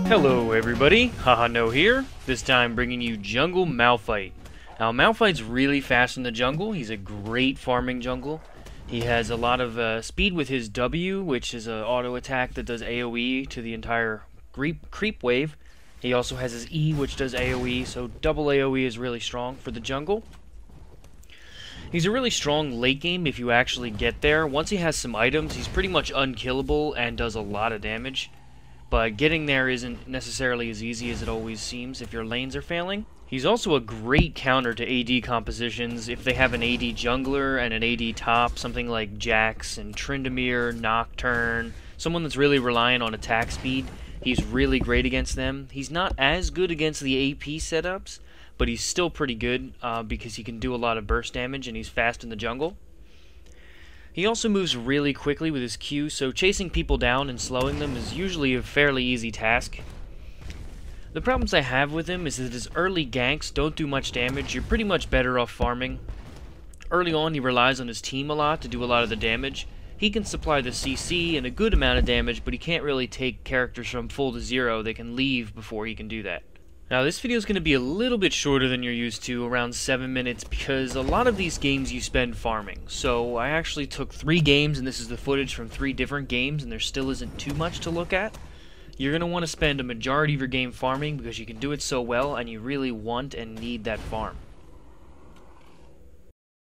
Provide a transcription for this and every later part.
Hello everybody, Haha No here, this time bringing you Jungle Malphite. Now Malphite's really fast in the jungle, he's a great farming jungle. He has a lot of speed with his W, which is an auto attack that does AoE to the entire creep wave. He also has his E, which does AoE, so double AoE is really strong for the jungle. He's a really strong late game if you actually get there. Once he has some items, he's pretty much unkillable and does a lot of damage. But getting there isn't necessarily as easy as it always seems if your lanes are failing. He's also a great counter to AD compositions if they have an AD jungler and an AD top, something like Jax and Tryndamere, Nocturne, someone that's really reliant on attack speed. He's really great against them. He's not as good against the AP setups, but he's still pretty good because he can do a lot of burst damage and he's fast in the jungle. He also moves really quickly with his Q, so chasing people down and slowing them is usually a fairly easy task. The problems I have with him is that his early ganks don't do much damage. You're pretty much better off farming. Early on, he relies on his team a lot to do a lot of the damage. He can supply the CC and a good amount of damage, but he can't really take characters from full to zero. They can leave before he can do that. Now this video is going to be a little bit shorter than you're used to, around 7 minutes, because a lot of these games you spend farming. So I actually took 3 games, and this is the footage from 3 different games, and there still isn't too much to look at. You're going to want to spend a majority of your game farming because you can do it so well, and you really want and need that farm.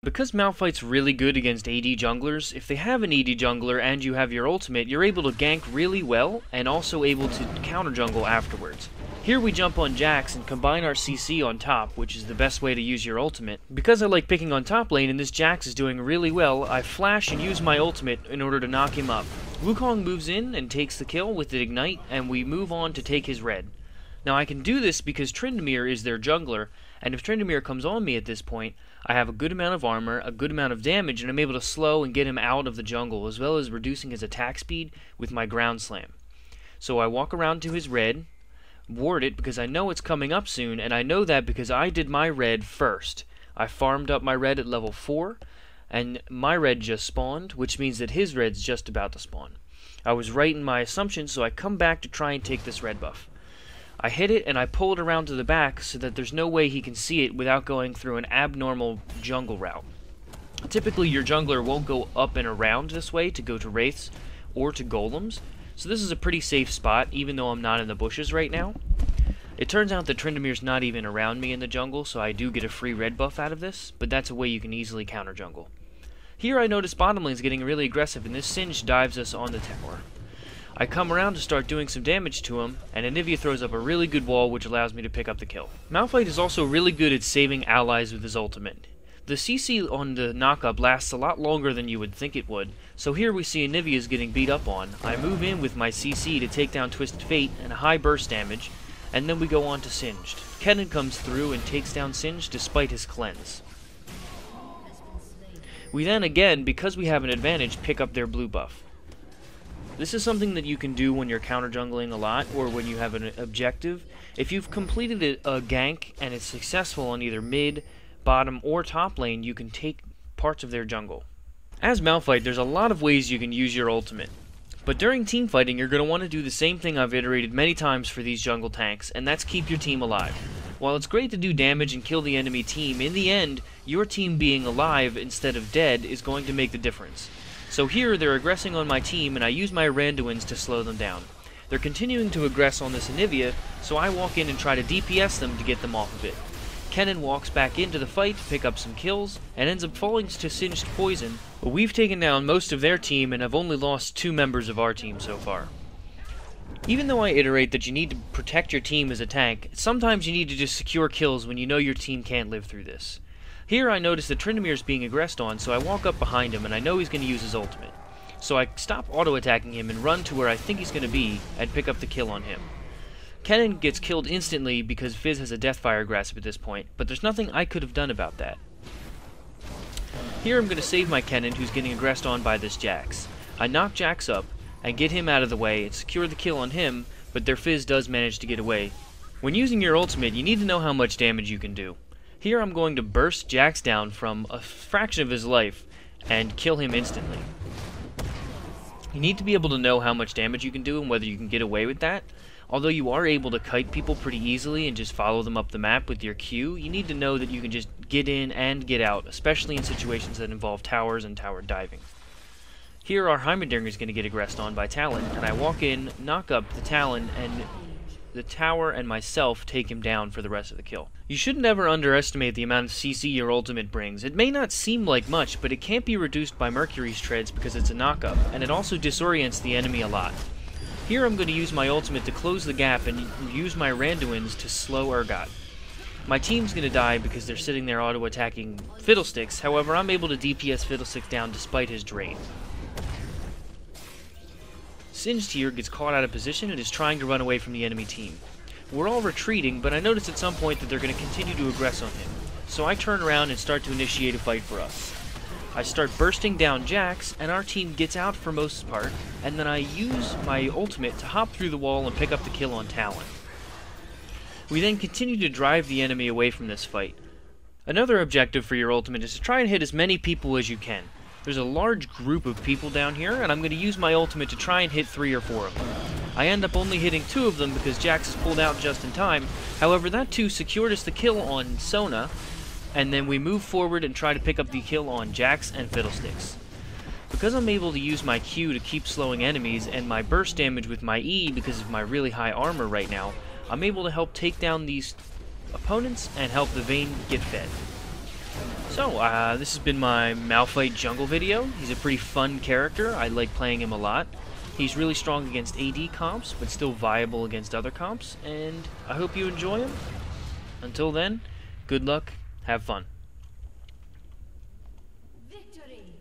Because Malphite's really good against AD junglers, if they have an AD jungler and you have your ultimate, you're able to gank really well, and also able to counter jungle afterwards. Here we jump on Jax and combine our CC on top, which is the best way to use your ultimate. Because I like picking on top lane and this Jax is doing really well, I flash and use my ultimate in order to knock him up. Wukong moves in and takes the kill with the ignite, and we move on to take his red. Now I can do this because Tryndamere is their jungler, and if Tryndamere comes on me at this point, I have a good amount of armor, a good amount of damage, and I'm able to slow and get him out of the jungle, as well as reducing his attack speed with my ground slam. So I walk around to his red, ward it because I know it's coming up soon, and I know that because I did my red first. I farmed up my red at level 4, and my red just spawned, which means that his red's just about to spawn. I was right in my assumption, so I come back to try and take this red buff. I hit it and I pull it around to the back so that there's no way he can see it without going through an abnormal jungle route. Typically your jungler won't go up and around this way to go to wraiths or to golems, so this is a pretty safe spot even though I'm not in the bushes right now. It turns out that Tryndamere's not even around me in the jungle, so I do get a free red buff out of this, but that's a way you can easily counter jungle. Here I notice bottom lane's getting really aggressive and this Singe dives us on the tower. I come around to start doing some damage to him, and Anivia throws up a really good wall which allows me to pick up the kill. Malphite is also really good at saving allies with his ultimate. The CC on the knockup lasts a lot longer than you would think it would, so here we see Anivia's getting beat up on. I move in with my CC to take down Twisted Fate and a high burst damage, and then we go on to Singed. Kennen comes through and takes down Singed despite his cleanse. We then again, because we have an advantage, pick up their blue buff. This is something that you can do when you're counter jungling a lot, or when you have an objective. If you've completed a gank and it's successful on either mid, bottom, or top lane, you can take parts of their jungle. As Malphite, there's a lot of ways you can use your ultimate. But during team fighting, you're going to want to do the same thing I've iterated many times for these jungle tanks, and that's keep your team alive. While it's great to do damage and kill the enemy team, in the end, your team being alive instead of dead is going to make the difference. So here, they're aggressing on my team, and I use my Randuins to slow them down. They're continuing to aggress on this Anivia, so I walk in and try to DPS them to get them off of it. Kennen walks back into the fight to pick up some kills, and ends up falling to Singed Poison, but we've taken down most of their team and have only lost 2 members of our team so far. Even though I iterate that you need to protect your team as a tank, sometimes you need to just secure kills when you know your team can't live through this. Here I notice that Tryndamere's being aggressed on, so I walk up behind him and I know he's going to use his ultimate. So I stop auto-attacking him and run to where I think he's going to be and pick up the kill on him. Kennen gets killed instantly because Fizz has a Deathfire Grasp at this point, but there's nothing I could have done about that. Here I'm going to save my Kennen, who's getting aggressed on by this Jax. I knock Jax up and get him out of the way and secure the kill on him, but their Fizz does manage to get away. When using your ultimate, you need to know how much damage you can do. Here I'm going to burst Jax down from a fraction of his life and kill him instantly. You need to be able to know how much damage you can do and whether you can get away with that. Although you are able to kite people pretty easily and just follow them up the map with your Q, you need to know that you can just get in and get out, especially in situations that involve towers and tower diving. Here our Heimerdinger is going to get aggressed on by Talon, and I walk in, knock up the Talon, and the tower and myself take him down for the rest of the kill. You shouldn't ever underestimate the amount of CC your ultimate brings. It may not seem like much, but it can't be reduced by Mercury's treads because it's a knock-up, and it also disorients the enemy a lot. Here I'm going to use my ultimate to close the gap and use my Randuins to slow Urgot. My team's going to die because they're sitting there auto-attacking Fiddlesticks, however I'm able to DPS Fiddlesticks down despite his drain. Singed here gets caught out of position and is trying to run away from the enemy team. We're all retreating, but I notice at some point that they're going to continue to aggress on him, so I turn around and start to initiate a fight for us. I start bursting down Jax, and our team gets out for most part, and then I use my ultimate to hop through the wall and pick up the kill on Talon. We then continue to drive the enemy away from this fight. Another objective for your ultimate is to try and hit as many people as you can. There's a large group of people down here, and I'm going to use my ultimate to try and hit 3 or 4 of them. I end up only hitting 2 of them because Jax is pulled out just in time. However, that 2 secured us the kill on Sona, and then we move forward and try to pick up the kill on Jax and Fiddlesticks. Because I'm able to use my Q to keep slowing enemies, and my burst damage with my E because of my really high armor right now, I'm able to help take down these opponents and help the Vayne get fed. So, this has been my Malphite jungle video. He's a pretty fun character. I like playing him a lot. He's really strong against AD comps, but still viable against other comps, and I hope you enjoy him. Until then, good luck, have fun. Victory!